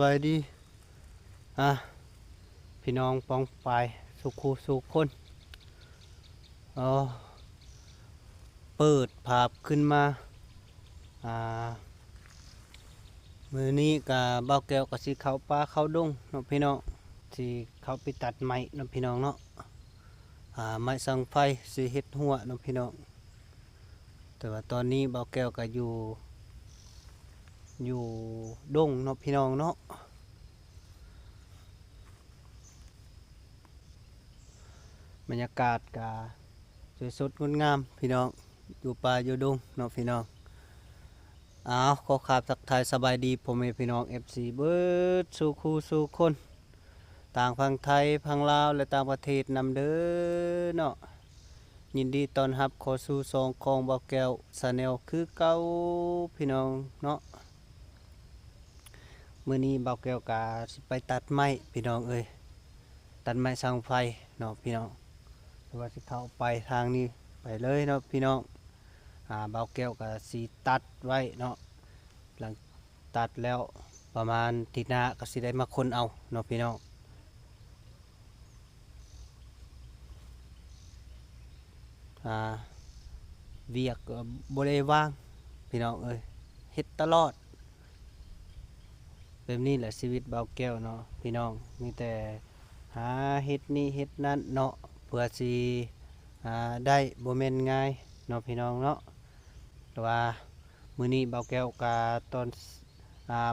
บายดีอ่ะพี่น้องปองปายสุขูสุขคนเอาเปิดภาพขึ้นมาอ่ามือนี้กับเบาแก้วกับสิเขาป่าเขาดงเนาะพี่น้องที่เขาไปตัดไม้เนาะพี่น้องเนาะไม้สังไฟสิเฮ็ดหัวเนาะพี่น้องแต่ว่าตอนนี้เบาแก้วก็อยู่ดงเนาะพี่น้องเนาะบรรยากาศก็สวยสดงดงามพี่น้องอยู่ป่าอยู่ดงเนาะพี่น้องขอขับทักทายสบายดีผมเอพี่น้อง FC เบิร์ดสู่คู่สู่คนต่างพังไทยพังลาวและต่างประเทศนำเด้อเนาะยินดีต้อนรับขอสู่ซองของเบาแก้วชาแนลคือเก่าพี่น้องเนาะมื้อนี้เบาแก้วกาสิไปตัดไม้พี่น้องเอ้ยตัดไม้สร้างไฟเนาะพี่น้องหรือว่าสิเข้าไปทางนี้ไปเลยเนาะพี่น้องเบาแก้วก็สิตัดไว้เนาะหลังตัดแล้วประมาณทีหน้าก็สิได้มาคนเอาเนาะพี่น้องเวียกบ่ได้ว่างพี่น้องเอ้ยเฮ็ดตลอดแบบนี้แหละชีวิตเบาแก้วเนาะพี่น้องมีแต่หาเฮ็ดนี่เฮ็ดนั่นเนาะเพื่อสิได้บ่แม่นง่ายเนาะพี่น้องเนาะแต่ว่ามื้อนี้เบาแก้วกาตอน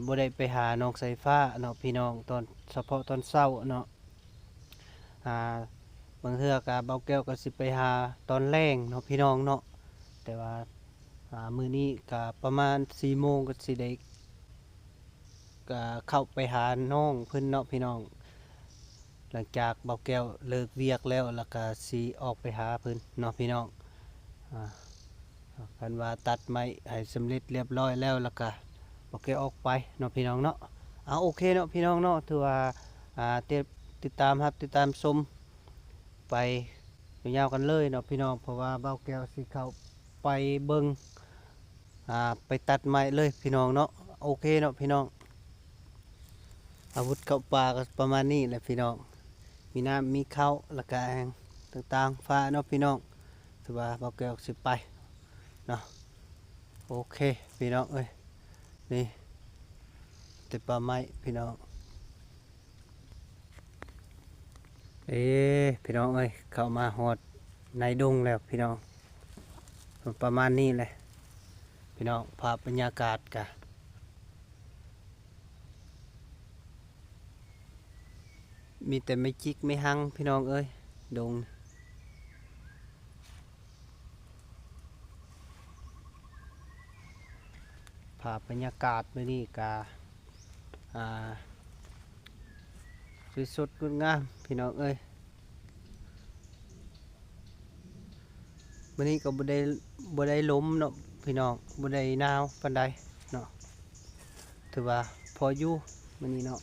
บ่ได้ไปหาน้องสายฟ้าเนาะพี่น้องตอนเฉพาะตอนเช้าเนาะอ่าบางเทื่อกาเบาแก้วก็สิไปหาตอนแลงเนาะพี่น้องเนาะแต่ว่ามื้อนี้ก็ประมาณ4โมงก็สิได้ก็เข้าไปหาน้องเพิ่นเนาะพี่น้องหลังจากเบาแก้วเลิกเวียกแล้วก็สิออกไปหาเพิ่นเนาะพี่น้องอ่าคันว่าตัดไม้ให้สำเร็จเรียบร้อยแล้วก็เบาแก้วออกไปเนาะพี่น้องเนาะโอเคเนาะพี่น้องเนาะถือว่าติดตามครับติดตามชมไปยาวๆกันเลยเนาะพี่น้องเพราะว่าเบาแก้วสิเข้าไปเบิ่งไปตัดไม้เลยพี่น้องเนาะโอเคเนาะพี่น้องอาวุธเข้าป่าก็ประมาณนี้แหละพี่น้องมีน้ำมีข้าวและก็แองต่างๆฟ้าเนาะพี่น้องถือว่าเบาแก้วสิไปเนาะโอเคพี่น้องเอ้ยนี่ติดป่าไม้พี่น้องพี่น้องเอ้ยเข้ามาหอดในดงแล้วพี่น้องประมาณนี้เลยพี่น้องภาพบรรยากาศกะมีแต่ไม่จิกไม่หังพี่น้องเอ้ยดงภาพบรรยากาศมื้อนี้กะสดๆงดงามพี่น้องเอ้ยมื้อนี้ก็บ่ได้ล้มเนาะพี่น้องบ่ได้หนาวปานใดเนาะถือว่าพออยู่มื้อนี้เนาะ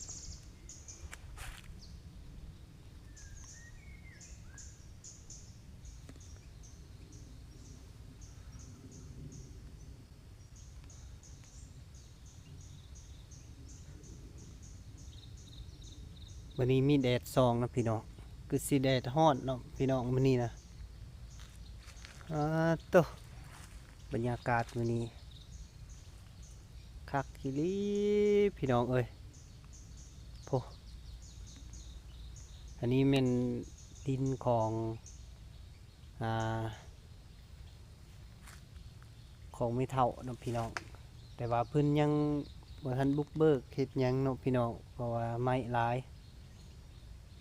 มื้อนี้มีแดดส่องนะพี่น้องคือสิแดดร้อนเนาะพี่น้องมื้อนี้นะโตบรรยากาศมื้อนี้คักอีหลีพี่น้องเอ้ยโพอันนี้แม่นดินของอ่าของไม่เท่าเนาะพี่น้องแต่ว่าเพิ่นยังบ่ทันบุกเบิกเฮ็ดหยังเนาะพี่น้องเพราะว่าไม้หลาย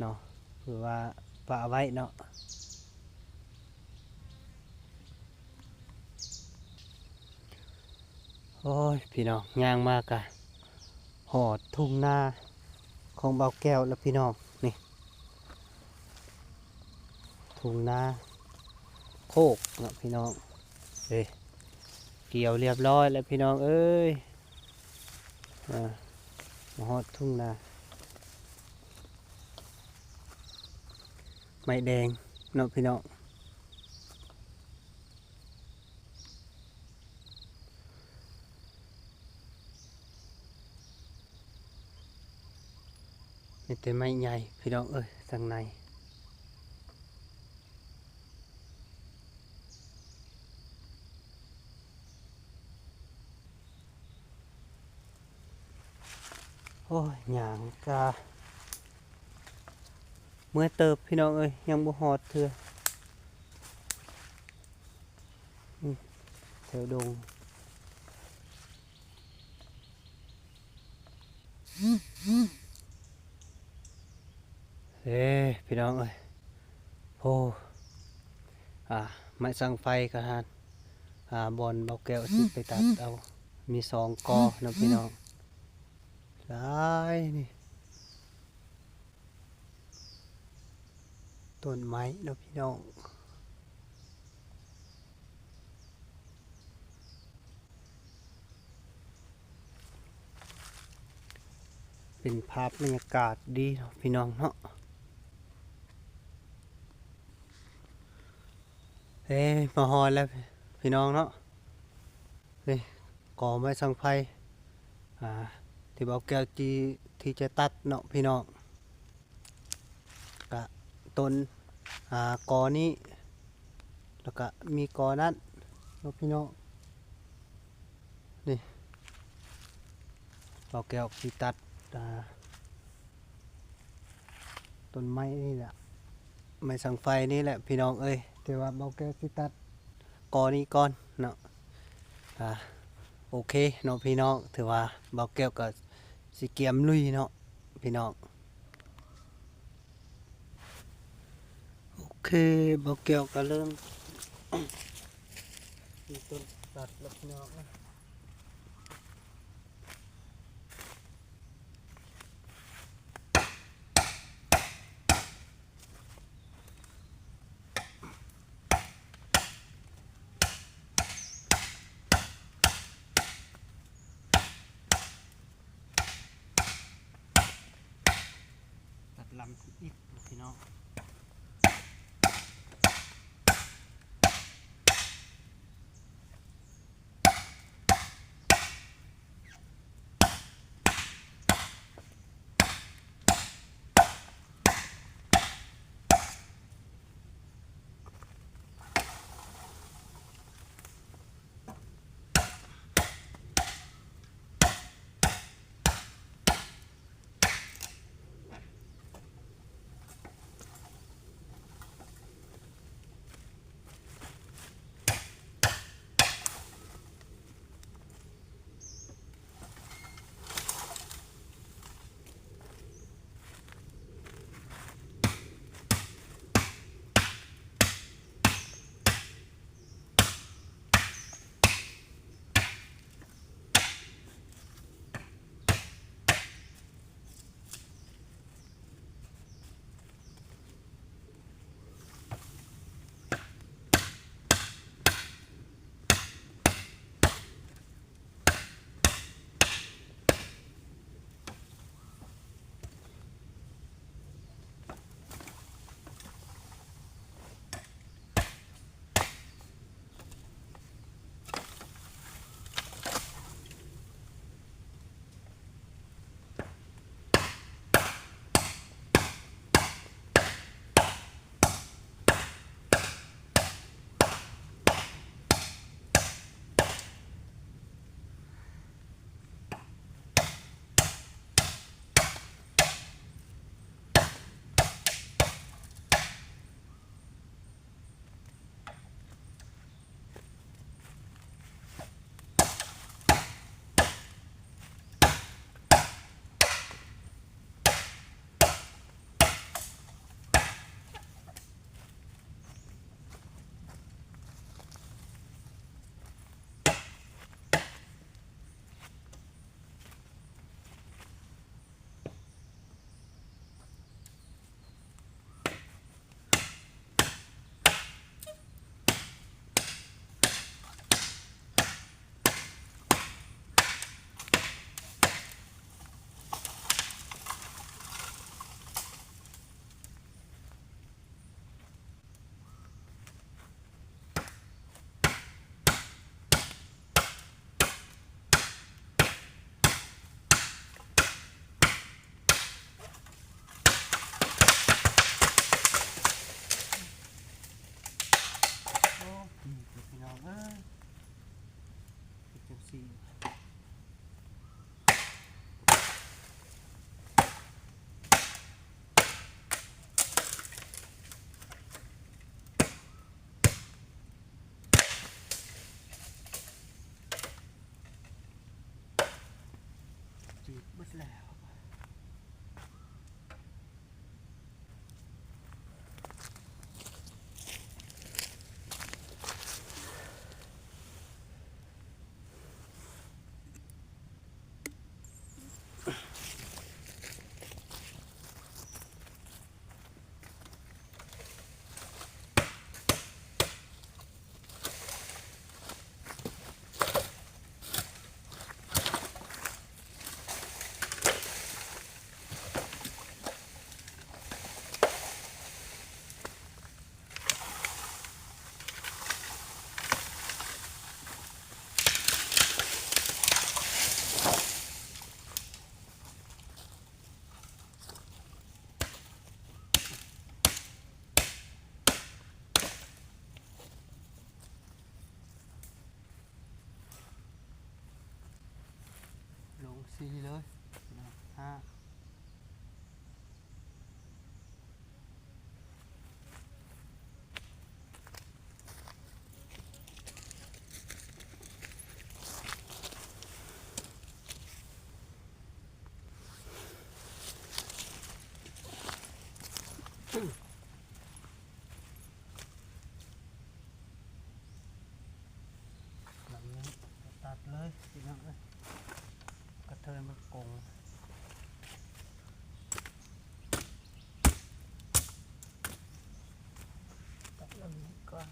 เนาะคือว่าปะไว้เนาะโอ้ยพี่น้องย่างมากอะหอดทุ่งนาของเบาแก้วแล้วพี่น้องนี่ทุ่งนาโคกเนาะพี่น้องเกี่ยวเรียบร้อยแล้วพี่น้องเอ้ยมาหอดทุ่งนาไม้แดงเนาะพี่น้อง แต่ไม้ใหญ่พี่น้องเอ้ยทางในโอ้ยหยางกาเมื่อเติบพี่น้องเอ้ยยังบ่ฮอดเถื่อแถวดงเอ้พี่น้องเอ้ยโอ้ไม้สังไฟกะฮานบอนเบาแก้วสิไปตัดเอามี2 กอนะพี่น้องได้นี่ต้นไม้นะพี่น้องเป็นภาพบรรยากาศดีเนาะพี่น้องเนาะมาฮอดแล้วพี่น้องเนาะนี่ก่อไม้สังไฟอ่าที่เบาแก้วที่จะตัดเนาะพี่น้องกะต้นกอนี้แล้วก็มีกอนั้นเนาะพี่น้องนี่เบาแก้วที่ตัดต้นไม้นี่แหละไม้สังไฟนี่แหละพี่น้องเอ้ยแต่ว่าเบาแก้วที่ตัดกอนี้ก่อนเนาะโอเคเนาะพี่น้องถือว่าเบาแก้วก็สิเกียมลุยเนาะพี่น้องโอเคเบาแก้วก็เริ่ม มีต้นตัดแล้วพี่น้องนะตัดลำอีกพี่น้อง ทีนี้เลยห้าหลังนี้ตัดเลยพี่น้องเอ้ยกระเทยมันกงตัดหลังนี้ก่อน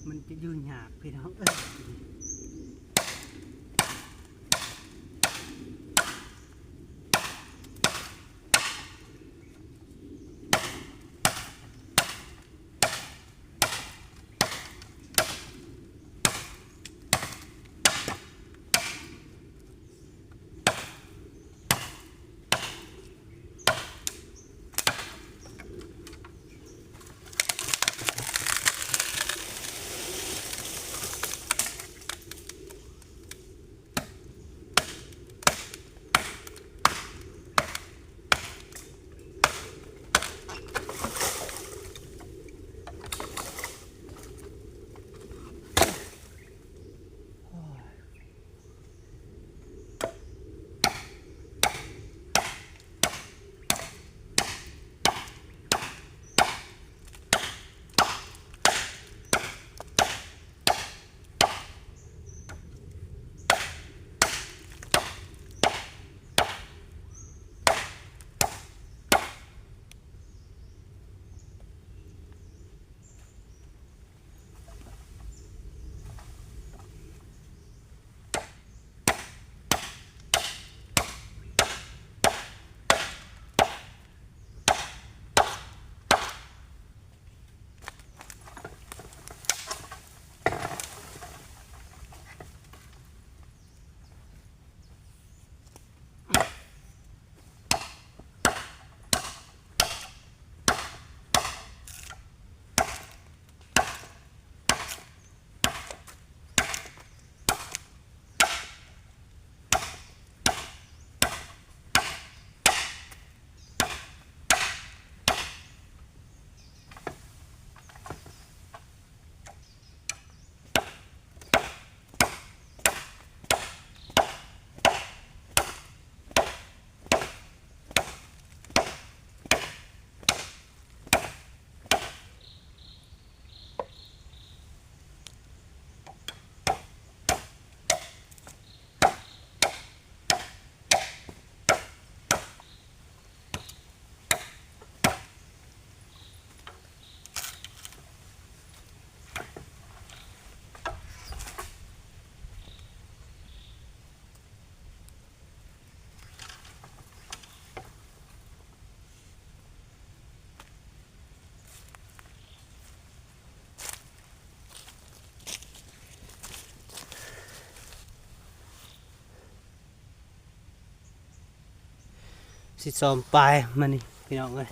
มันจะยืนหยาบพี่น้องเอ้ยสิซ้อมปลายมานี่พี่น้องเอ้ย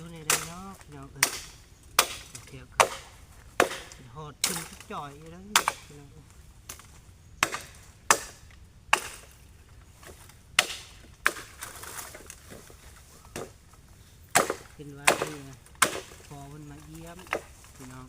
อยู่ในใดเนาะพี่น้องเอ้ยเบาแก้วก็หอดขึ้นทุกจ่อยอยู่แล้วพี่น้องเป็นว่านี่นะพอมันมาเยี่ยมพี่น้อง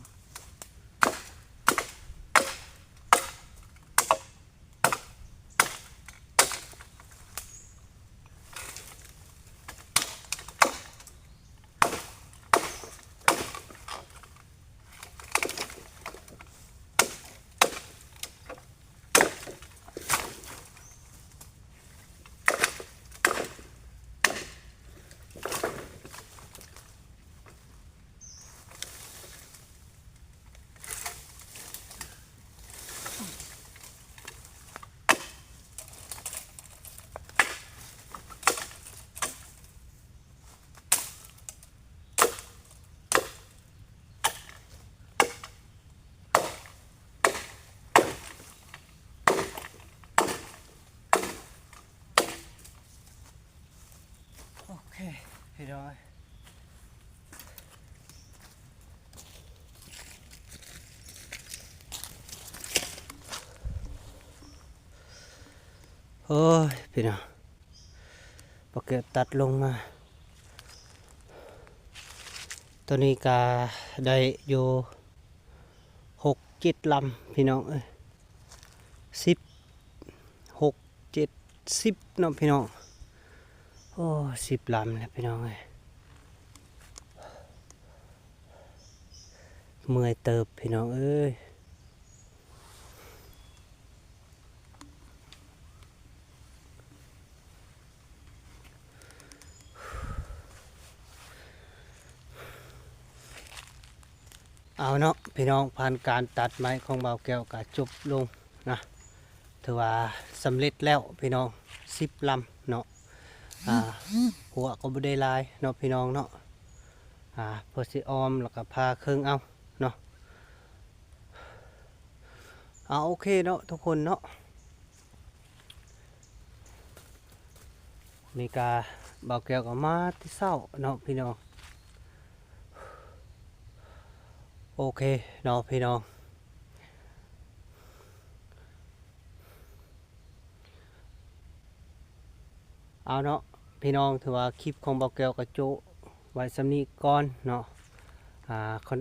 โอเคพี่น้องโอ้ยพี่น้องพอเกิดตัดลงมาตัวนี้ก็ได้อยู่6-7 ลำพี่น้องเอ้ย6-7-10เนาะพี่น้องโอ้10 ลำแล้วพี่น้องเอ้ยเมื่อยเติบพี่น้องเอ้ยเอาเนาะพี่น้องผ่านการตัดไม้ของเบาแก้วก็จบลงนะถือว่าสำเร็จแล้วพี่น้อง10 ลำเนาะหัวก็บ่ได้หลายเนาะพี่น้องเนาะเพื่อสิออมแล้วก็พาเครื่องเอาเนาะโอเคเนาะทุกคนเนาะนี่กาเบาแก้วก็มาที่เศร้าเนาะพี่น้องโอเคเนาะพี่น้องเอาเนาะพี่น้องถือว่าคลิปของเบาแก้วก็โจไว้สำนี้ก่อนเนาะคน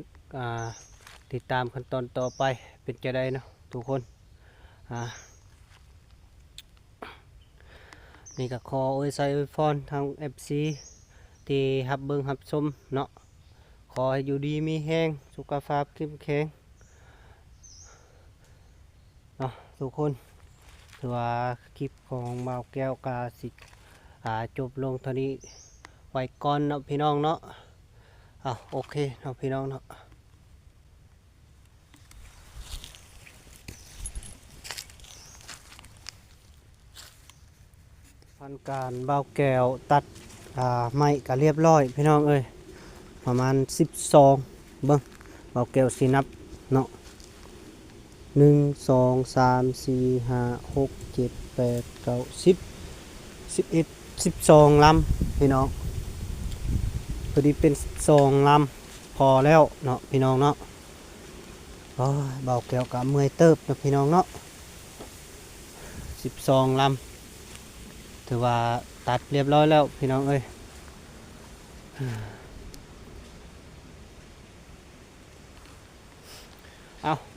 ติดตามขั้นตอนต่อไปเป็นจะได้เนาะทุกคนนี่ก็ขออวยใส่อวยพรทาง FC ที่ฮับเบิ่งฮับชมเนาะขอให้อยู่ดีมีแห้งสุขภาพเข้มแข็งเนาะทุกคนถือว่าคลิปของบ่าวแก้วกาสิจบลงเท่านี้ไว้ก่อนเนาะพี่น้องเนาะโอเคเนาะพี่น้องเนาะพันการบ่าวแก้วตัดไม้ก็เรียบร้อยพี่น้องเอ้ยประมาณ12เบิ่งบ่าวแก้วสินับเนาะ1 2 3 4 5 6 7 8 9 10 11 12 ลำพี่น้องพอดีเป็น2 ลำพอแล้วเนาะพี่น้องเนาะเบาแก้วกับเมื่อยเติบเนาะพี่น้องเนาะ12 ลำถือว่าตัดเรียบร้อยแล้วพี่น้องเอ้ย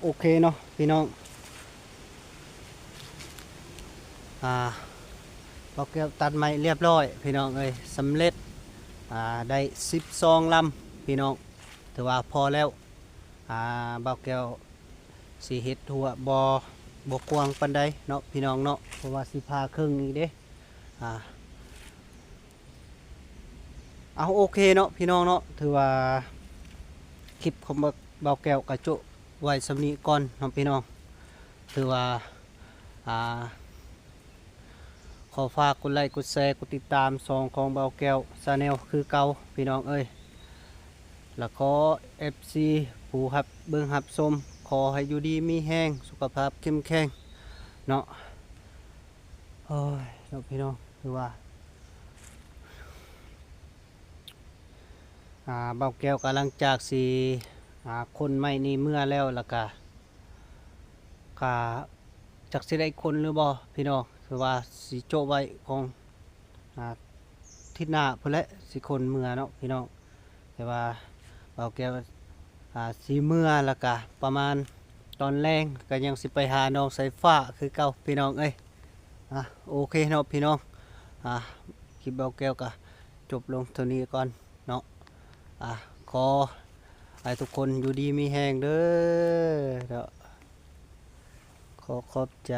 โอเคเนาะพี่น้องเบาแก้วตัดไม้เรียบร้อยพี่น้องเอ้ยสำเร็จได้12 ลำพี่น้องถือว่าพอแล้วเบาแก้วสีเฮ็ดหัวบ่กว้างปานใดเนาะพี่น้องเนาะเพราะว่าสิพาครึ่งอีกเด้โอเคเนาะพี่น้องเนาะถือว่าคลิปของเบาแก้วกระจุไว้สำนี้ก่อนเนาะพี่น้องถือว่าขอฝากกดไลค์กดแชร์กดติดตามช่องของเบาแก้วชาแนลคือเก่าพี่น้องเอ้ยแล้วก็ FC ผู้ฮับเบิ่งฮับชมขอให้อยู่ดีมีแห้งสุขภาพเข้มแข็งเนาะโอ้ยเนาะพี่น้องคือว่า เบาแก้วกำลังจากสิคนใหม่นี่เมื่อแล้วแล้วก็จักสิได้คนหรือบ่พี่น้องคือว่าสิโจะไว้ของอ่าทิศหน้าพุ่นแหละสิคนเมื่อเนาะพี่น้องแต่ว่าเบาแก้วสิเมื่อแล้วก็ประมาณตอนแรงก็ยังสิไปหาน้องสายฟ้าคือเก่าพี่น้องเอ้ยโอเคเนาะพี่น้องอ่าคลิปเบาแก้วก็จบลงเท่านี้ก่อนเนาะขอให้ทุกคนอยู่ดีมีแฮงเด้อเนาะขอขอบใจ